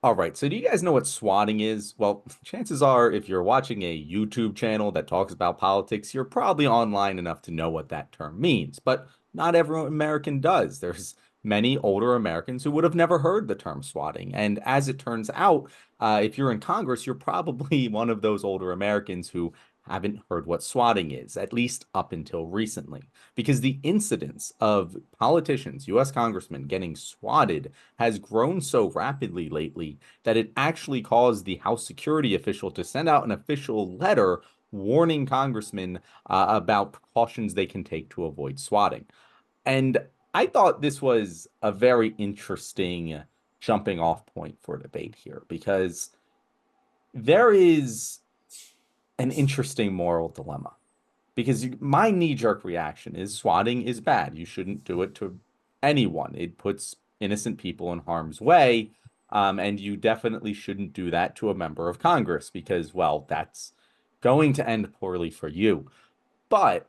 All right, so do you guys know what swatting is? Well, chances are if you're watching a YouTube channel that talks about politics, you're probably online enough to know what that term means, but not every American does. There's many older Americans who would have never heard the term swatting. And as it turns out, if you're in Congress, you're probably one of those older Americans who haven't heard what swatting is, at least up until recently, because the incidence of politicians, US congressmen getting swatted has grown so rapidly lately that it actually caused the House security official to send out an official letter warning congressmen about precautions they can take to avoid swatting. And I thought this was a very interesting jumping off point for debate here because there is an interesting moral dilemma. Because my knee-jerk reaction is swatting is bad. You shouldn't do it to anyone. It puts innocent people in harm's way. And you definitely shouldn't do that to a member of Congress because, well, that's going to end poorly for you. But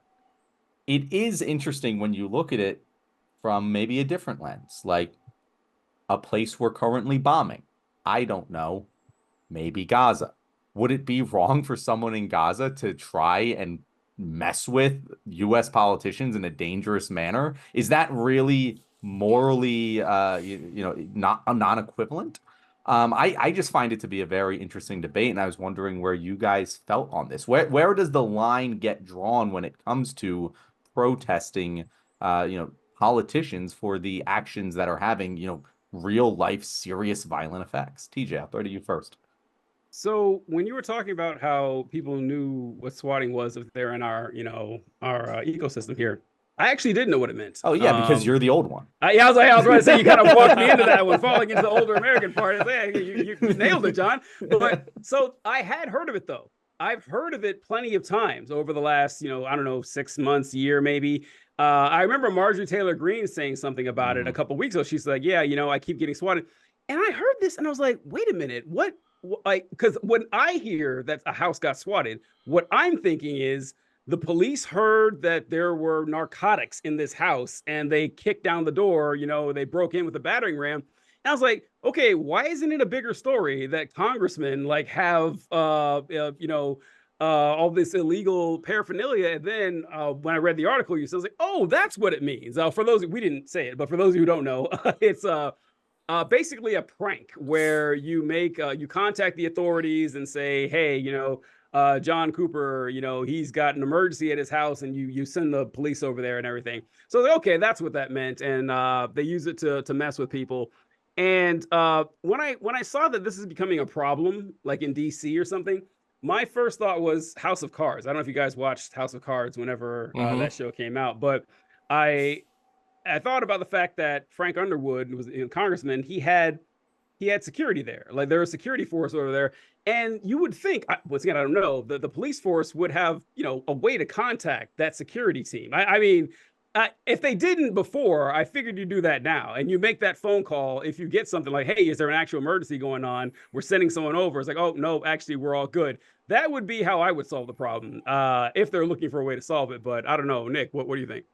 it is interesting when you look at it from maybe a different lens, like a place we're currently bombing. I don't know, maybe Gaza. Would it be wrong for someone in Gaza to try and mess with US politicians in a dangerous manner? Is that really morally not a non-equivalent? I just find it to be a very interesting debate, and I was wondering where you guys felt on this. Where does the line get drawn when it comes to protesting politicians for the actions that are having, real life serious violent effects? TJ, I'll throw to you first. So when you were talking about how people knew what swatting was if they're in our, our ecosystem here, I actually didn't know what it meant. Oh yeah, because you're the old one. Yeah, I was about to say you kind of walked me into that one, falling into the older American part. It's like, hey, you nailed it, John. But so I had heard of it though. I've heard of it plenty of times over the last, I don't know, 6 months, year maybe. I remember Marjorie Taylor Greene saying something about it a Mhm. couple of weeks ago. She's like, yeah, I keep getting swatted. And I heard this and I was like, wait a minute, what? Like, because when I hear that a house got swatted, what I'm thinking is the police heard that there were narcotics in this house and they kicked down the door, they broke in with a battering ram. And I was like, okay, why isn't it a bigger story that congressmen like have all this illegal paraphernalia? And then when I read the article, you said, like, oh, that's what it means. For those, we didn't say it, but for those who don't know, it's basically a prank where you contact the authorities and say, hey, John Cooper, he's got an emergency at his house, and you send the police over there and everything. So okay, that's what that meant, and they use it to mess with people. And when I saw that this is becoming a problem, like in DC or something, my first thought was House of Cards. I don't know if you guys watched House of Cards whenever Hmm. that show came out, but I I thought about the fact that Frank Underwood was a congressman. He had security there. Like there was a security force over there. And you would think, once again, I don't know, the police force would have, a way to contact that security team. I mean, if they didn't before, I figured you do that now. And you make that phone call if you get something like, hey, is there an actual emergency going on? We're sending someone over. It's like, oh, no, actually, we're all good. That would be how I would solve the problem if they're looking for a way to solve it. But I don't know. Nick, what do you think?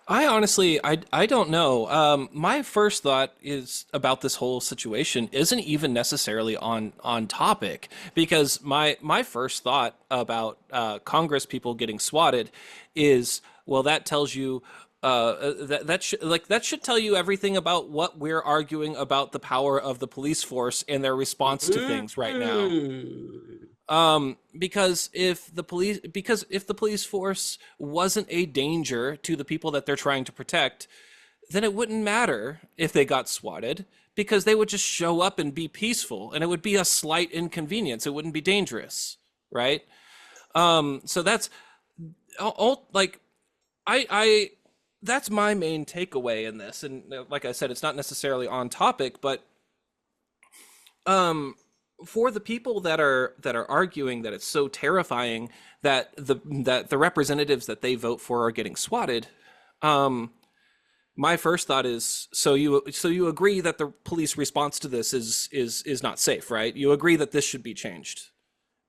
I honestly, I don't know. My first thought is about this whole situation isn't even necessarily on topic because my first thought about Congress people getting swatted is, well, that tells you that should tell you everything about what we're arguing about the power of the police force and their response to things right now. Mm-hmm. Because if the police force wasn't a danger to the people that they're trying to protect, then it wouldn't matter if they got swatted because they would just show up and be peaceful and it would be a slight inconvenience. It wouldn't be dangerous, right? So that's all like I that's my main takeaway in this. And like I said, it's not necessarily on topic, but um for the people that are arguing that it's so terrifying that the representatives that they vote for are getting swatted, um my first thought is, so you agree that the police response to this is not safe, right? You agree that this should be changed,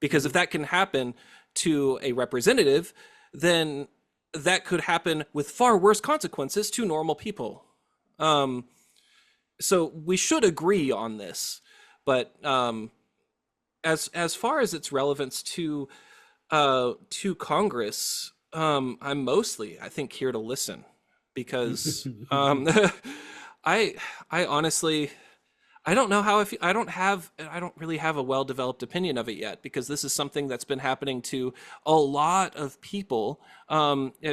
because if that can happen to a representative, then that could happen with far worse consequences to normal people. um so we should agree on this. But as far as its relevance to Congress, I'm mostly, I think, here to listen because I I honestly I don't know how I don't really have a well-developed opinion of it yet because this is something that's been happening to a lot of people,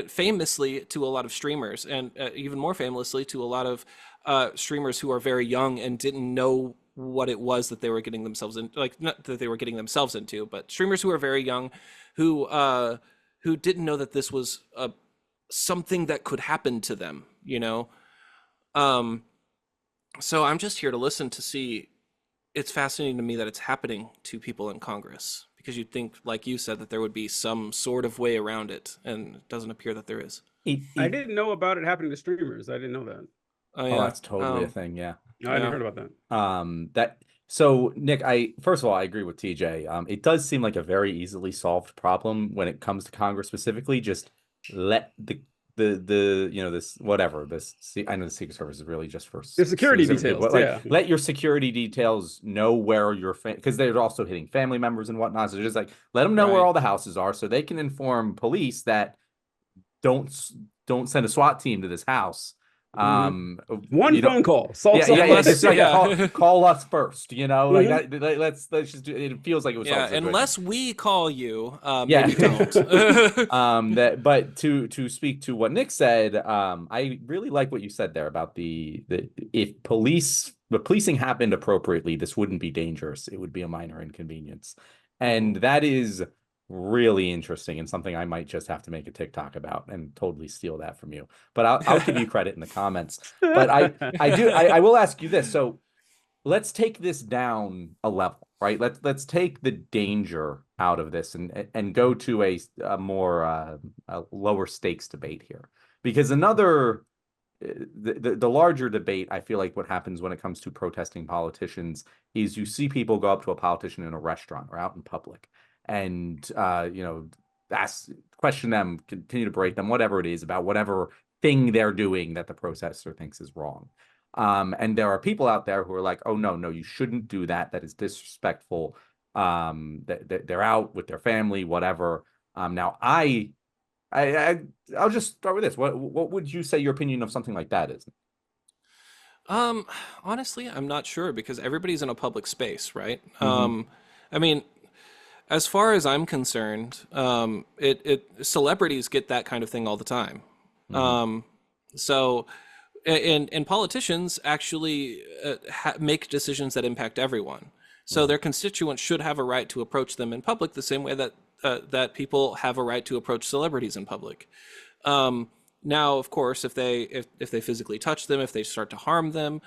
famously to a lot of streamers, and even more famously to a lot of streamers who are very young and didn't know what it was that they were getting themselves in, like not that they were getting themselves into, but streamers who are very young who didn't know that this was something that could happen to them, you know. Um, so I'm just here to listen to see. It's fascinating to me that it's happening to people in Congress because you'd think, like you said, that there would be some sort of way around it, and it doesn't appear that there is. I It, didn't know about it happening to streamers. I didn't know that. Oh oh, yeah, that's totally a thing. Yeah. No, I hadn't yeah, heard about that. That so Nick, I first of all I agree with TJ. It does seem like a very easily solved problem when it comes to Congress specifically. Just let the this whatever this I know the Secret Service is really just for The security specific people, details, but like yeah. let your security details know where your because they're also hitting family members and whatnot. So just like let them know where right. all the houses are so they can inform police that don't don't send a SWAT team to this house. Mhm. Um, One you know, phone call solves yeah. something. Unless, Just like yeah, call us first, you know, like Mhm. that. Let's just do it. Feels like it would solve yeah. the situation. Unless we call you, Yeah. maybe don't. That, but to speak to what Nick said, I really like what you said there about the if the policing happened appropriately, this wouldn't be dangerous. It would be a minor inconvenience, and that is really interesting and something I might just have to make a TikTok about and totally steal that from you. But I'll give you credit in the comments. But I will ask you this. So let's take this down a level, right? Let's take the danger out of this and go to a more a lower stakes debate here, because another the larger debate, I feel like what happens when it comes to protesting politicians is you see people go up to a politician in a restaurant or out in public and ask question them, continue to break them, whatever it is about whatever thing they're doing that the protester thinks is wrong. And there are people out there who are like, oh, no, you shouldn't do that. That is disrespectful. They're out with their family, whatever. Now, I, I'll just start with this. What would you say your opinion of something like that is? Um, Honestly, I'm not sure because everybody's in a public space, right? Mm-hmm. I mean, as far as I'm concerned, it celebrities get that kind of thing all the time. Mm-hmm. Um, so, and politicians actually make decisions that impact everyone. So Mm-hmm. their constituents should have a right to approach them in public the same way that that people have a right to approach celebrities in public. Um, Now, of course, if they physically touch them, if they start to harm them,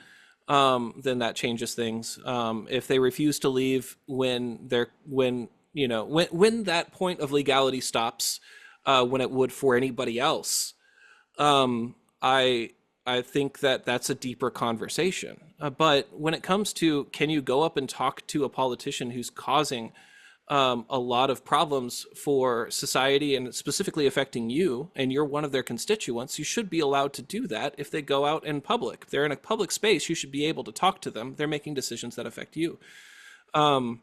then that changes things. If they refuse to leave when when that point of legality stops, when it would for anybody else, um, I I think that that's a deeper conversation. But when it comes to can you go up and talk to a politician who's causing a lot of problems for society and specifically affecting you, and you're one of their constituents, you should be allowed to do that if they go out in public. If they're in a public space, you should be able to talk to them. They're making decisions that affect you. Um,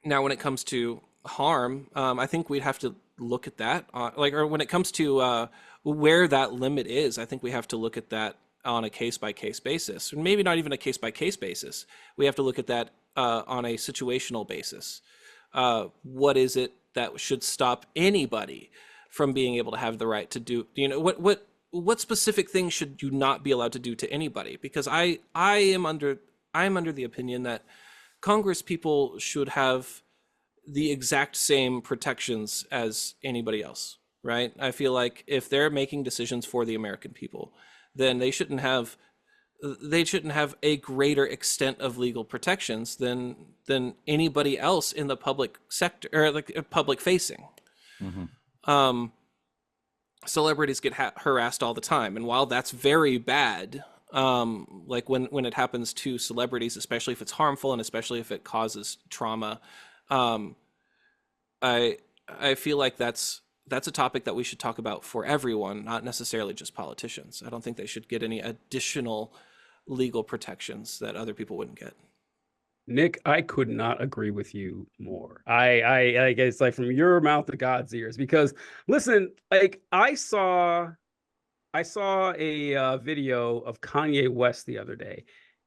Now, when it comes to harm, I think we'd have to look at that, or when it comes to where that limit is, I think we have to look at that on a case by case basis, or maybe not even a case by case basis. We have to look at that on a situational basis. What is it that should stop anybody from being able to have the right to do? What specific things should you not be allowed to do to anybody? Because I am under the opinion that Congress people should have the exact same protections as anybody else, right? I feel like if they're making decisions for the American people, then they shouldn't have a greater extent of legal protections than anybody else in the public sector or like public facing. Mm-hmm. Um, Celebrities get harassed all the time, and while that's very bad, like when it happens to celebrities, especially if it's harmful and especially if it causes trauma, um, I I feel like that's a topic that we should talk about for everyone, not necessarily just politicians. I don't think they should get any additional legal protections that other people wouldn't get. Nick, I could not agree with you more. I like it's like from your mouth to God's ears because listen, like I saw a video of Kanye West the other day,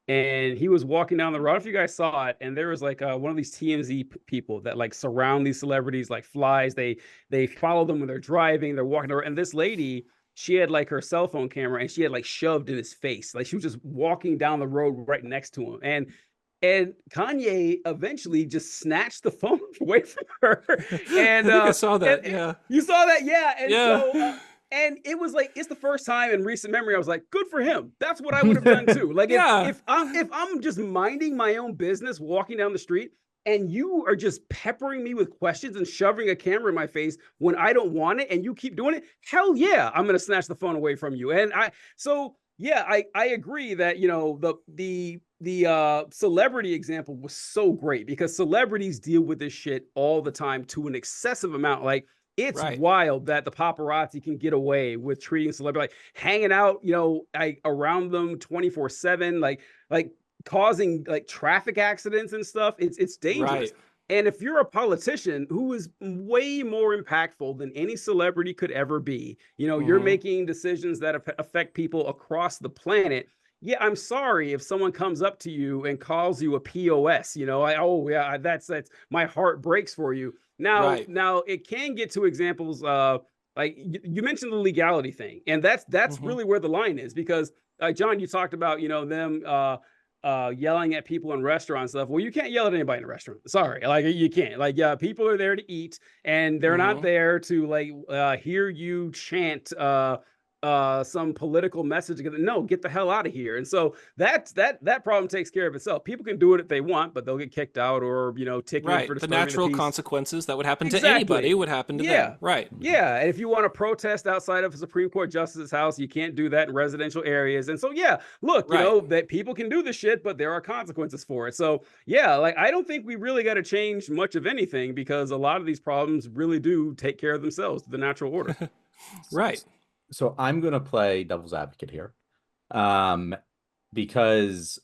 and he was walking down the road. If you guys saw it, and there was like one of these TMZ people that like surround these celebrities like flies. They follow them when they're driving. They're walking around, and this lady, she had like her cell phone camera, and she had like shoved in his face, like she was just walking down the road right next to him, and Kanye eventually just snatched the phone away from her. I And think I saw that. and Yeah. you saw that, yeah. And Yeah. so and it was like it's the first time in recent memory I was like, good for him. That's what I would have done too. Like if Yeah. if I'm just minding my own business, walking down the street, and you are just peppering me with questions and shoving a camera in my face when I don't want it, and you keep doing it, hell yeah, I'm gonna snatch the phone away from you. And I agree that the celebrity example was so great because celebrities deal with this shit all the time to an excessive amount. Like it's Right. wild that the paparazzi can get away with treating celebrity like hanging out, like around them 24/7, like causing like traffic accidents and stuff. It's dangerous. Right. And if you're a politician who is way more impactful than any celebrity could ever be, you're Hmm. making decisions that affect people across the planet. Yeah, I'm sorry if someone comes up to you and calls you a POS. Oh yeah, that's my heart breaks for you. Now, Right. now it can get to examples like you mentioned the legality thing, and that's Hmm. really where the line is because John, you talked about them yelling at people in restaurants stuff. Well, you can't yell at anybody in a restaurant. Sorry, like you can't. Like yeah, people are there to eat, and they're not Hmm. there to like hear you chant some political message. No, get the hell out of here. And so that problem takes care of itself. People can do it if they want, but they'll get kicked out or ticketed for Right. The disturbing the natural peace. consequences that would happen to anybody Exactly. would happen to them. Yeah. Right. Yeah. And if you want to protest outside of a Supreme Court justice's house, you can't do that in residential areas. And so, yeah, look, Right. that people can do this shit, but there are consequences for it. So, yeah, like I don't think we really got to change much of anything because a lot of these problems really do take care of themselves to the natural order. Right. So I'm going to play devil's advocate here, because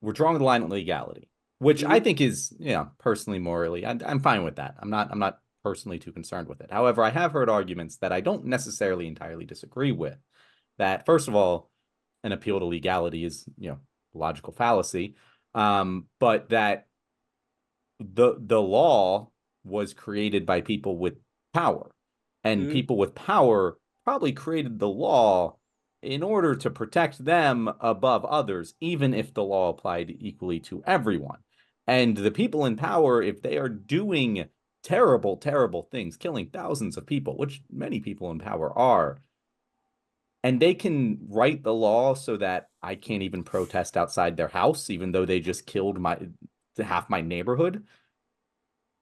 we're drawing the line at legality, which I Mhm. think is, personally, morally, I'm fine with that. I'm not personally too concerned with it. However, I have heard arguments that I don't necessarily entirely disagree with. That first of all, an appeal to legality is, logical fallacy, but that the law was created by people with power, and Mhm. people with power probably created the law in order to protect them above others, even if the law applied equally to everyone. And the people in power, if they are doing terrible, terrible things, killing thousands of people, which many people in power are, and they can write the law so that I can't even protest outside their house, even though they just killed half my neighborhood,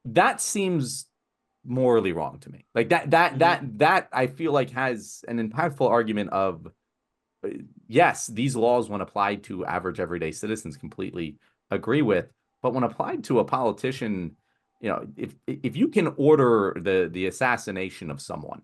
that seems morally wrong to me. Like Mhm. that I feel like has an impactful argument of, yes, these laws when applied to average everyday citizens completely agree with, but when applied to a politician, if you can order the assassination of someone,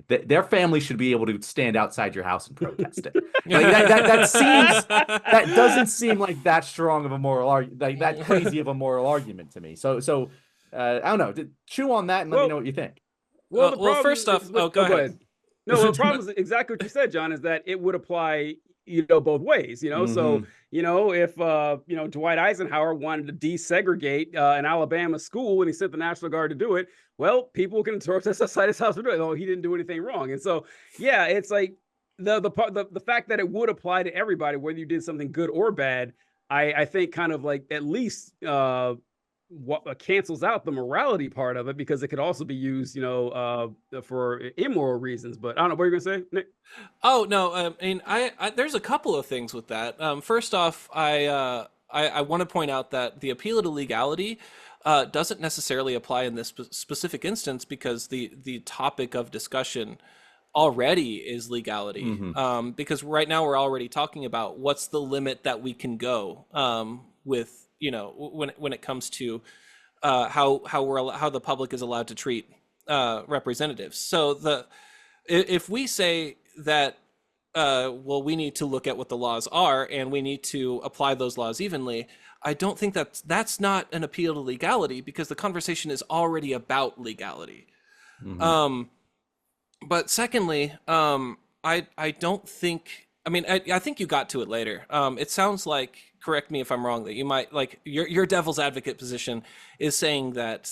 their family should be able to stand outside your house and protest it. Like that doesn't seem like that strong of a moral argument, like that crazy of a moral argument to me. So I don't know. Chew on that and let me know Well, what you think. Well, the Well, problem first is off, with oh, go oh, go ahead. ahead. No, well, the problem is exactly what you said, John, is that it would apply, both ways, So, Hmm. if Dwight Eisenhower wanted to desegregate an Alabama school and he sent the National Guard to do it, well, people can protest outside his house for doing it. Oh, he didn't do anything wrong. And so, yeah, it's like the fact that it would apply to everybody, whether you did something good or bad, I think kind of like at least what cancels out the morality part of it because it could also be used, for immoral reasons. But I don't know what you're gonna say, Nick. Oh no, I mean, there's a couple of things with that. First off, I want to point out that the appeal to legality doesn't necessarily apply in this specific instance because the topic of discussion already is legality. Hmm. Because right now we're already talking about what's the limit that we can go with, when it comes to how the public is allowed to treat representatives. So if we say that well, we need to look at what the laws are and we need to apply those laws evenly. I don't think that's not an appeal to legality, because the conversation is already about legality. Hmm. Um, but secondly, I don't think. I mean, I think you got to it later. It sounds like, correct me if I'm wrong, that you might, like, your devil's advocate position is saying that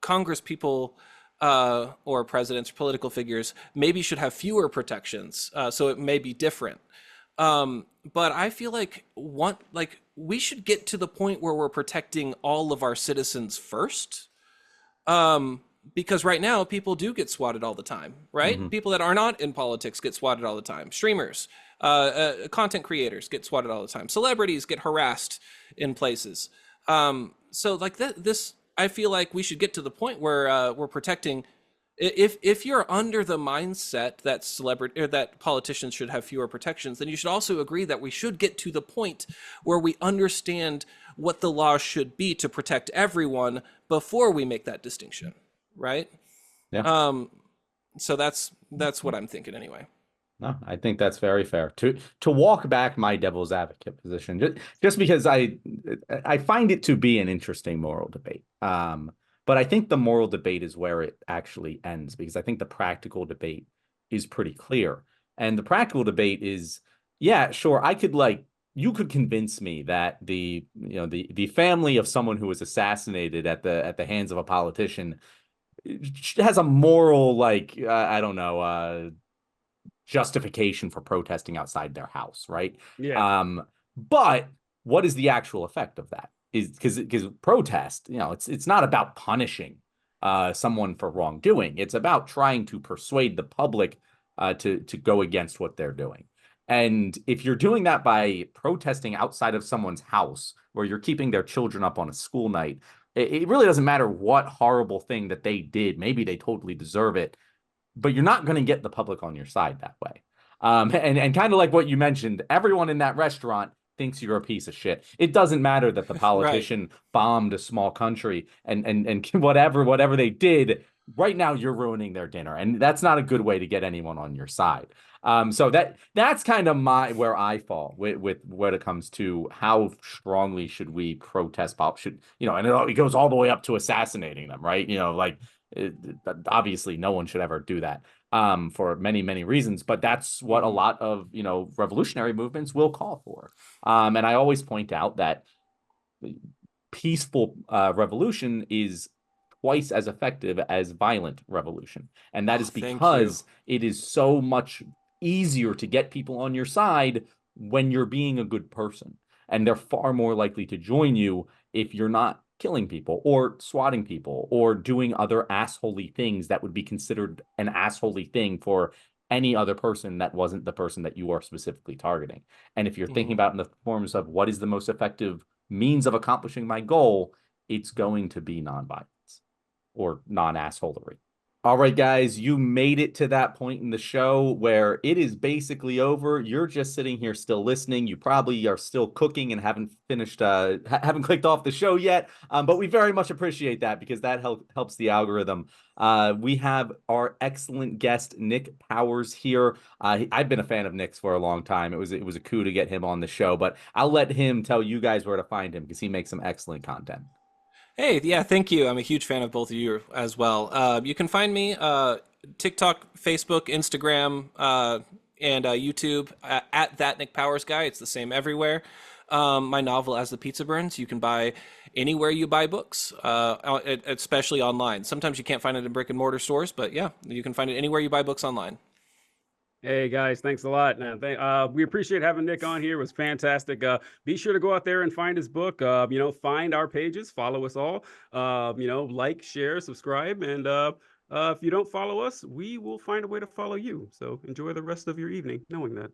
Congress people or presidents or political figures maybe should have fewer protections, so it may be different. But I feel like we should get to the point where we're protecting all of our citizens first. Um, because right now people do get swatted all the time, right? Hmm. People that are not in politics get swatted all the time. Streamers, content creators get swatted all the time. Celebrities get harassed in places. So like this, I feel like we should get to the point where we're protecting. If you're under the mindset that celebrity or that politicians should have fewer protections, then you should also agree that we should get to the point where we understand what the law should be to protect everyone before we make that distinction, right? Yeah. Um, so that's what I'm thinking anyway. No, I think that's very fair. To walk back my devil's advocate position, just because I find it to be an interesting moral debate. But I think the moral debate is where it actually ends, because I think the practical debate is pretty clear. And the practical debate is, yeah, sure, I could like you could convince me that the family of someone who was assassinated at the hands of a politician has a moral, like, I don't know, justification for protesting outside their house, right? Yeah. But what is the actual effect of that? Is because protest, it's not about punishing someone for wrongdoing. It's about trying to persuade the public to go against what they're doing. And if you're doing that by protesting outside of someone's house, where you're keeping their children up on a school night, it really doesn't matter what horrible thing that they did. Maybe they totally deserve it, but you're not going to get the public on your side that way. And kind of like what you mentioned, everyone in that restaurant thinks you're a piece of shit. It doesn't matter that the Right. politician bombed a small country and whatever they did. Right now, you're ruining their dinner, and that's not a good way to get anyone on your side. So that's kind of where I fall with when it comes to how strongly should we protest pop should and it goes all the way up to assassinating them, right? Like it, obviously no one should ever do that for many, many reasons, but that's what a Mhm. lot of, revolutionary movements will call for. And I always point out that peaceful revolution is twice as effective as violent revolution. And that Oh, is thank you. because it is so much easier to get people on your side when you're being a good person. And they're far more likely to join you if you're not killing people or swatting people or doing other assholey things that would be considered an assholey thing for any other person that wasn't the person that you are specifically targeting. And if you're thinking Mhm. about in the forms of what is the most effective means of accomplishing my goal, it's going to be nonviolence or non-assholery. All right, guys, you made it to that point in the show where it is basically over. You're just sitting here still listening. You probably are still cooking and haven't finished, haven't clicked off the show yet. But we very much appreciate that because that helps the algorithm. We have our excellent guest, Nick Powers, here. I've been a fan of Nick's for a long time. It was a coup to get him on the show, but I'll let him tell you guys where to find him because he makes some excellent content. Hey, yeah, thank you. I'm a huge fan of both of you as well. You can find me TikTok, Facebook, Instagram, and YouTube at that Nick Powers guy. It's the same everywhere. My novel, As the Pizza Burns, you can buy anywhere you buy books, especially online. Sometimes you can't find it in brick and mortar stores, but yeah, you can find it anywhere you buy books online. Hey guys, thanks a lot. Man. We appreciate having Nick on here. It was fantastic. Be sure to go out there and find his book. Find our pages, follow us all. Like, share, subscribe, and if you don't follow us, we will find a way to follow you. So enjoy the rest of your evening, knowing that.